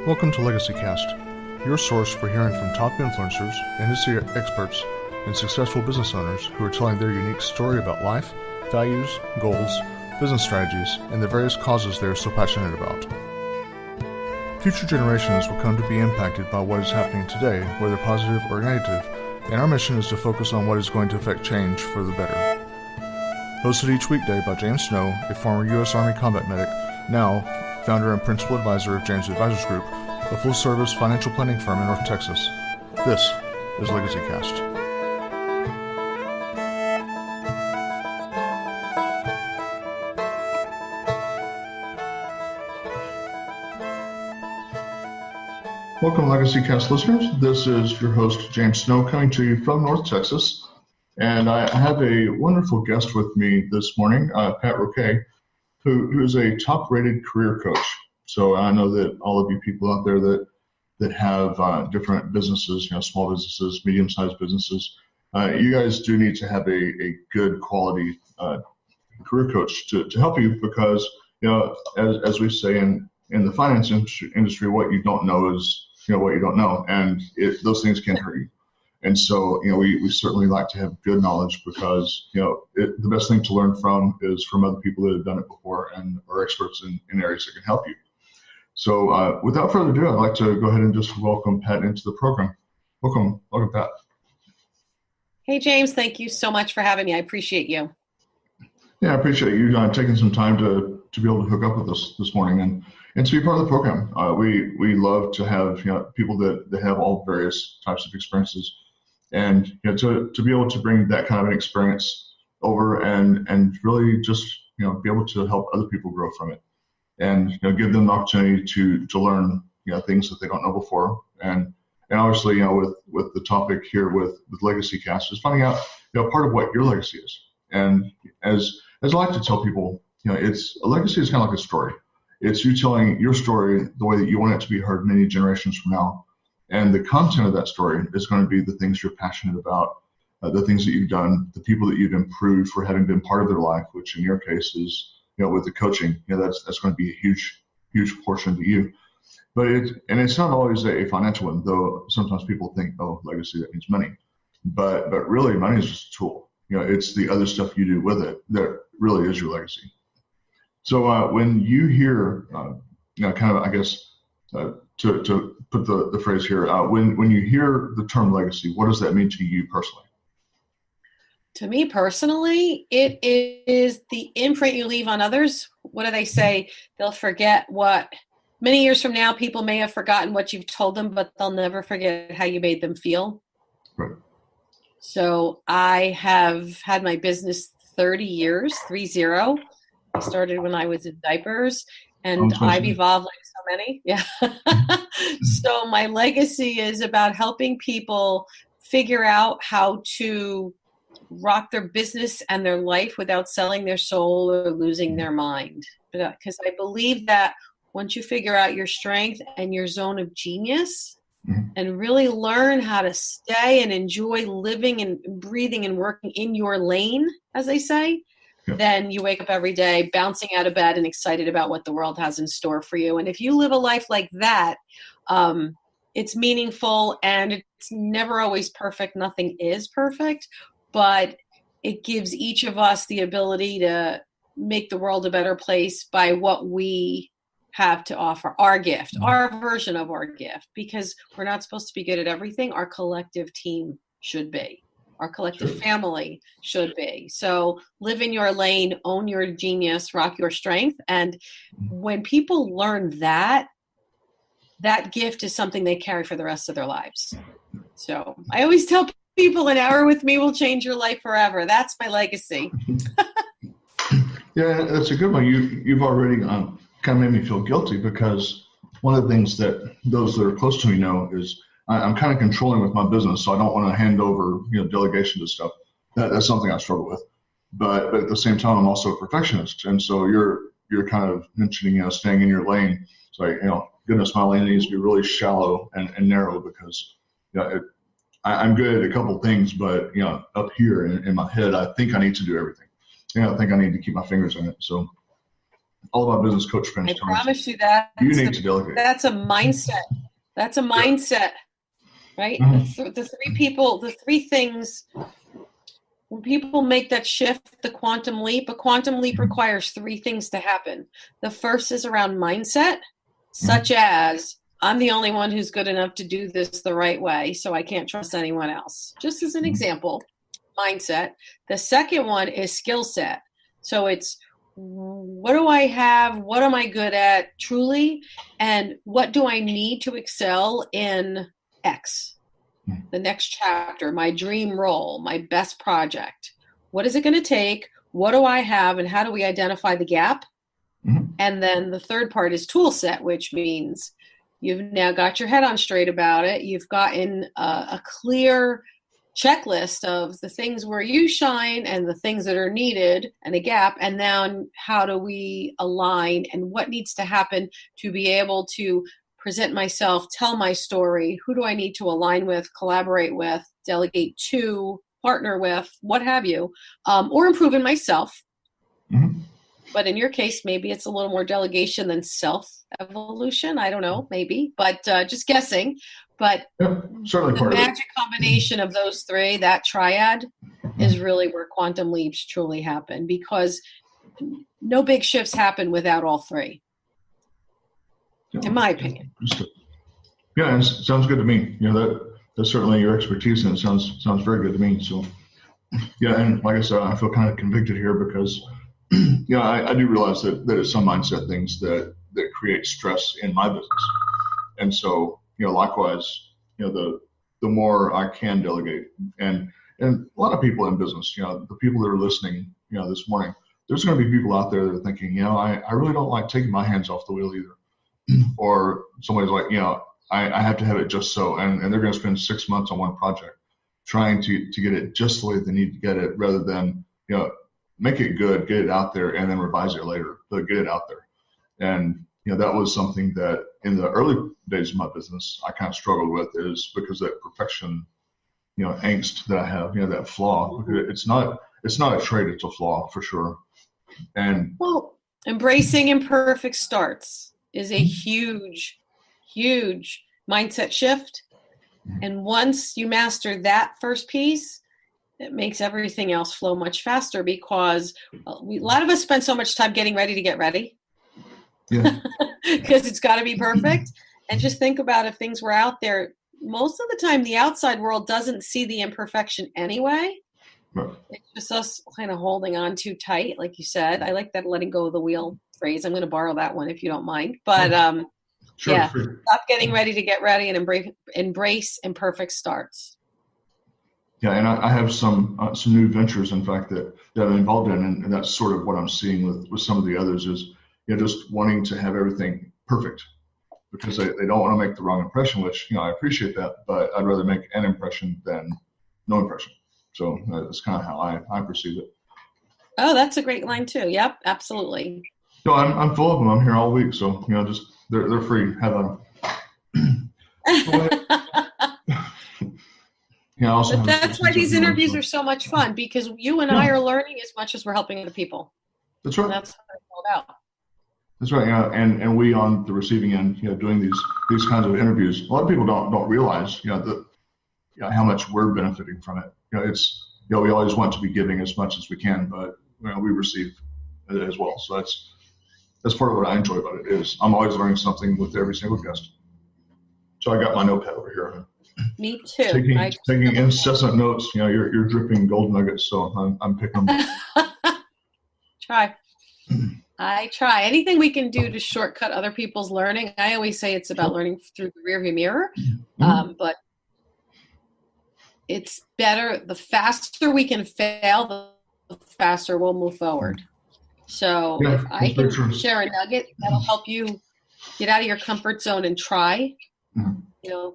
Welcome to LegacyCast, your source for hearing from top influencers, industry experts, and successful business owners who are telling their unique story about life, values, goals, business strategies, and the various causes they are so passionate about. Future generations will come to be impacted by what is happening today, whether positive or negative, and our mission is to focus on what is going to affect change for the better. Hosted each weekday by James Snow, a former U.S. Army combat medic, now founder and principal advisor of James Advisors Group, a full-service financial planning firm in North Texas. This is LegacyCast. Welcome, LegacyCast listeners. This is your host, James Snow, coming to you from North Texas. And I have a wonderful guest with me this morning, Pat Roque, who is a top-rated career coach. So I know that all of you people out there that have different businesses, small businesses, medium-sized businesses, you guys do need to have a good quality career coach to help you because, as we say in the finance industry, what you don't know is, what you don't know, and those things can hurt you. And so, we certainly like to have good knowledge because, the best thing to learn from is from other people that have done it before and are experts in areas that can help you. So without further ado, I'd like to go ahead and just welcome Pat into the program. Welcome, Pat. Hey, James. Thank you so much for having me. I appreciate you. Yeah, I appreciate you taking some time to be able to hook up with us this morning and to be part of the program. We love to have people that have all various types of experiences. And to be able to bring that kind of an experience over and really just be able to help other people grow from it, and give them the opportunity to learn things that they don't know before. And obviously with the topic here with LegacyCast is finding out part of what your legacy is. And as I like to tell people, it's a legacy is kind of like a story. It's you telling your story the way that you want it to be heard many generations from now. And the content of that story is going to be the things you're passionate about, the things that you've done, the people that you've improved for having been part of their life, which in your case is, with the coaching, that's going to be a huge portion to you. But it's not always a financial one, though sometimes people think, oh, legacy, that means money. But really, money is just a tool. It's the other stuff you do with it that really is your legacy. So when you hear, kind of, I guess, to put the phrase here, when you hear the term legacy, what does that mean to you personally? To me personally, it is the imprint you leave on others. What do they say? They'll forget what many years from now, people may have forgotten what you've told them, but they'll never forget how you made them feel. Right. So I have had my business 30 years, 30. I started when I was in diapers. And I've evolved like so many. Yeah. So my legacy is about helping people figure out how to rock their business and their life without selling their soul or losing their mind. Because I believe that once you figure out your strength and your zone of genius and really learn how to stay and enjoy living and breathing and working in your lane, as they say, then you wake up every day bouncing out of bed and excited about what the world has in store for you. And if you live a life like that, it's meaningful and it's never always perfect. Nothing is perfect, but it gives each of us the ability to make the world a better place by what we have to offer, our gift, our version of our gift, because we're not supposed to be good at everything. Our collective team should be. Our collective family should be. So live in your lane, own your genius, rock your strength. And when people learn that gift is something they carry for the rest of their lives. So I always tell people an hour with me will change your life forever. That's my legacy. Yeah, that's a good one. You've already kind of made me feel guilty because one of the things that those that are close to me know is I'm kind of controlling with my business, so I don't want to hand over, delegation to stuff. That's something I struggle with. But at the same time, I'm also a perfectionist, and so you're kind of mentioning, staying in your lane. It's like, goodness, my lane needs to be really shallow and narrow because, I'm good at a couple things, but up here in my head, I think I need to do everything. I think I need to keep my fingers in it. So all of my business coach friends I tell me, promise you that you need to delegate. that's a mindset. That's a mindset, right? Mm-hmm. The three things, when people make that shift, the quantum leap, a quantum leap requires three things to happen. The first is around mindset, such as, I'm the only one who's good enough to do this the right way, so I can't trust anyone else. Just as an example, mindset. The second one is skill set. So it's, what do I have? What am I good at truly? And what do I need to excel in X? The next chapter, my dream role, my best project. What is it going to take? What do I have? And how do we identify the gap? And then the third part is tool set, which means you've now got your head on straight about it. You've gotten a clear checklist of the things where you shine and the things that are needed and a gap. And then how do we align and what needs to happen to be able to present myself, tell my story, who do I need to align with, collaborate with, delegate to, partner with, what have you, or improve in myself. But in your case, maybe it's a little more delegation than self-evolution. I don't know, maybe, but just guessing. But certainly the magic combination of those three, that triad, is really where quantum leaps truly happen, because no big shifts happen without all three. In my opinion. Yeah, it sounds good to me. That's certainly your expertise, and it sounds very good to me. So, yeah, and like I said, I feel kind of convicted here because, I do realize that it's some mindset things that create stress in my business, and so likewise, the more I can delegate, and a lot of people in business, the people that are listening, this morning, there's going to be people out there that are thinking, I really don't like taking my hands off the wheel either. Or somebody's like, I have to have it just so, and they're going to spend 6 months on one project trying to get it just the way they need to get it, rather than, make it good, get it out there, and then revise it later, but get it out there. And, that was something that in the early days of my business, I kind of struggled with, is because that perfection, angst that I have, that flaw, it's not a trait, it's a flaw for sure. And well, embracing imperfect starts is a huge, huge mindset shift. And once you master that first piece, it makes everything else flow much faster, because a lot of us spend so much time getting ready to get ready. Yeah. Because it's got to be perfect. And just think about, if things were out there, most of the time the outside world doesn't see the imperfection anyway. Right. It's just us kind of holding on too tight, like you said. I like that letting go of the wheel phrase. I'm going to borrow that one if you don't mind. But sure, yeah, sure. Stop getting ready to get ready and embrace imperfect starts. Yeah, and I have some new ventures, in fact, that I'm involved in, and that's sort of what I'm seeing with some of the others is, just wanting to have everything perfect, because they don't want to make the wrong impression, which, I appreciate that, but I'd rather make an impression than no impression. So that's kind of how I perceive it. Oh, that's a great line too. Yep, absolutely. No, I'm full of them. I'm here all week, so just they're free. Have them. But that's why these interviews are so much fun, because you and I are learning as much as we're helping other people. That's right. And that's what it's all about. That's right. And we on the receiving end, doing these kinds of interviews, a lot of people don't realize, how much we're benefiting from it. It's, we always want to be giving as much as we can, but we receive it as well. So that's part of what I enjoy about it, is I'm always learning something with every single guest. So I got my notepad over here. Me too. Taking incessant notes. You're dripping gold nuggets, so I'm picking them. I try. Anything we can do to shortcut other people's learning. I always say it's about learning through the rearview mirror, but it's better. The faster we can fail, the faster we'll move forward. So if I can share a nugget that'll help you get out of your comfort zone and try.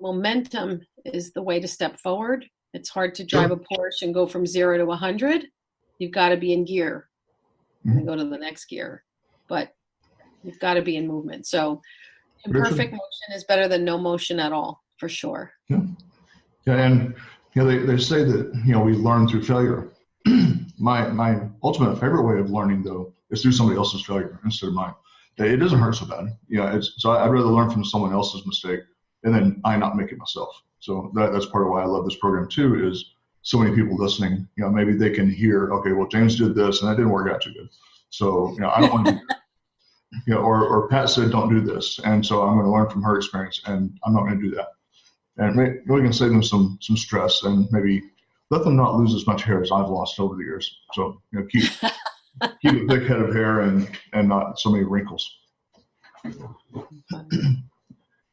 Momentum is the way to step forward. It's hard to drive a Porsche and go from 0 to 100. You've got to be in gear and go to the next gear, but you've got to be in movement. So imperfect motion is better than no motion at all, for sure. Yeah, and they say that we learn through failure. My ultimate favorite way of learning, though, is through somebody else's failure instead of mine. it doesn't hurt so bad. So I'd rather learn from someone else's mistake and then I not make it myself. So that's part of why I love this program too, is so many people listening, maybe they can hear, okay, well, James did this and that didn't work out too good. So, I don't want to do or Pat said, don't do this. And so I'm going to learn from her experience and I'm not going to do that. And we can save them some stress and maybe let them not lose as much hair as I've lost over the years. So, keep a thick head of hair and not so many wrinkles.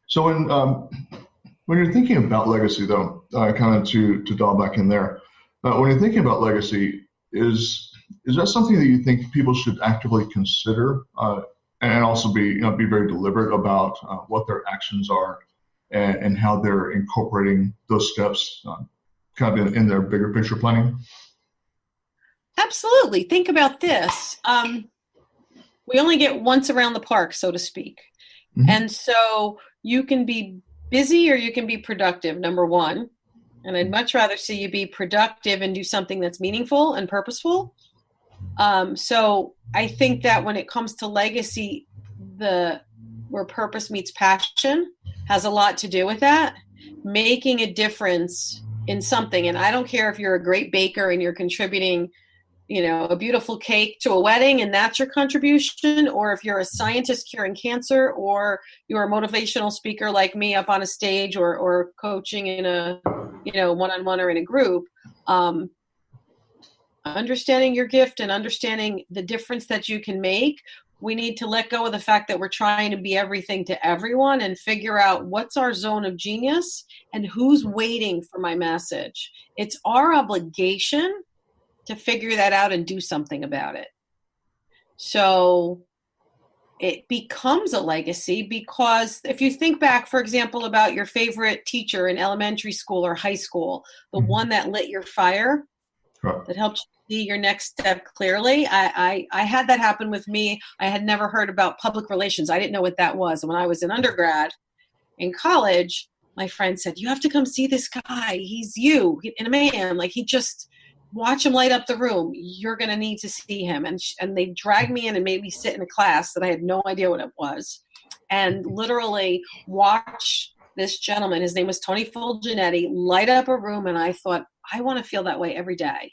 So when you're thinking about legacy, though, kind of to dial back in there, when you're thinking about legacy, is that something that you think people should actively consider, and also be very deliberate about what their actions are and how they're incorporating those steps, kind of in their bigger picture planning? Absolutely. Think about this. We only get once around the park, so to speak. Mm-hmm. And so you can be busy or you can be productive, number one. And I'd much rather see you be productive and do something that's meaningful and purposeful. So I think that when it comes to legacy, where purpose meets passion has a lot to do with that. Making a difference in something. And I don't care if you're a great baker and you're contributing, a beautiful cake to a wedding and that's your contribution, or if you're a scientist curing cancer, or you're a motivational speaker like me up on a stage, or coaching in a, one-on-one or in a group. Understanding your gift and understanding the difference that you can make, we need to let go of the fact that we're trying to be everything to everyone and figure out what's our zone of genius and who's waiting for my message. It's our obligation to figure that out and do something about it. So it becomes a legacy because if you think back, for example, about your favorite teacher in elementary school or high school, the one that lit your fire, that helped you see your next step clearly. I had that happen with me. I had never heard about public relations. I didn't know what that was. And when I was in undergrad, in college, my friend said, you have to come see this guy. He's you and a man. Like, he just... watch him light up the room. You're going to need to see him. And they dragged me in and made me sit in a class that I had no idea what it was. And literally watch this gentleman, his name was Tony Fulgenetti, light up a room. And I thought, I want to feel that way every day.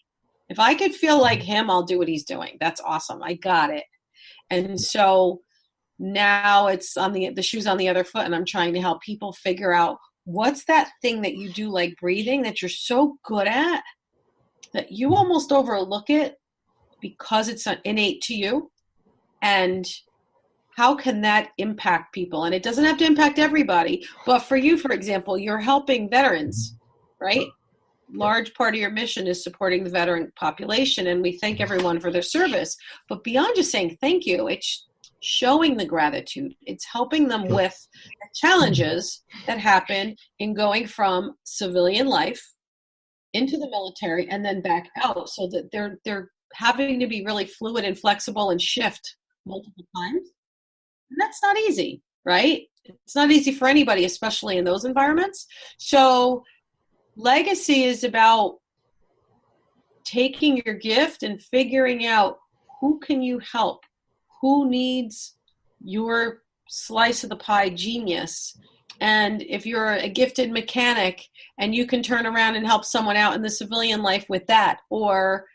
If I could feel like him, I'll do what he's doing. That's awesome. I got it. And so now it's on the shoe's on the other foot. And I'm trying to help people figure out what's that thing that you do, like breathing, that you're so good at, that you almost overlook it because it's innate to you, and how can that impact people? And it doesn't have to impact everybody, but for you, for example, you're helping veterans, right? Large part of your mission is supporting the veteran population, and we thank everyone for their service. But beyond just saying thank you, it's showing the gratitude. It's helping them with the challenges that happen in going from civilian life into the military and then back out, so that they're having to be really fluid and flexible and shift multiple times. And that's not easy, right? It's not easy for anybody, especially in those environments. So legacy is about taking your gift and figuring out who can you help, who needs your slice of the pie genius. And if you're a gifted mechanic and you can turn around and help someone out in the civilian life with that, or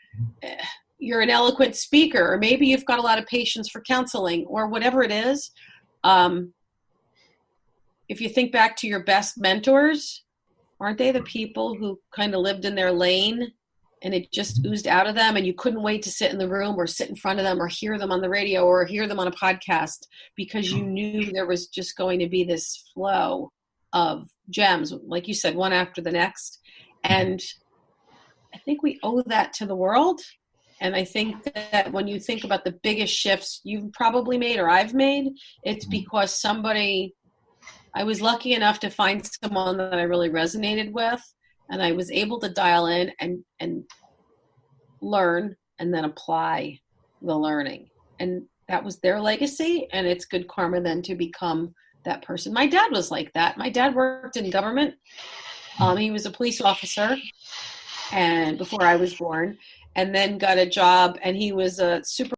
you're an eloquent speaker, or maybe you've got a lot of patience for counseling, or whatever it is. If you think back to your best mentors, aren't they the people who kind of lived in their lane and it just oozed out of them, and you couldn't wait to sit in the room or sit in front of them or hear them on the radio or hear them on a podcast, because you knew there was just going to be this flow of gems, like you said, one after the next. And I think we owe that to the world. And I think that when you think about the biggest shifts you've probably made or I've made, it's because I was lucky enough to find someone that I really resonated with, and I was able to dial in and learn and then apply the learning. And that was their legacy, and it's good karma then to become that person. My dad was like that. My dad worked in government. He was a police officer and before I was born, and then got a job, and he was a super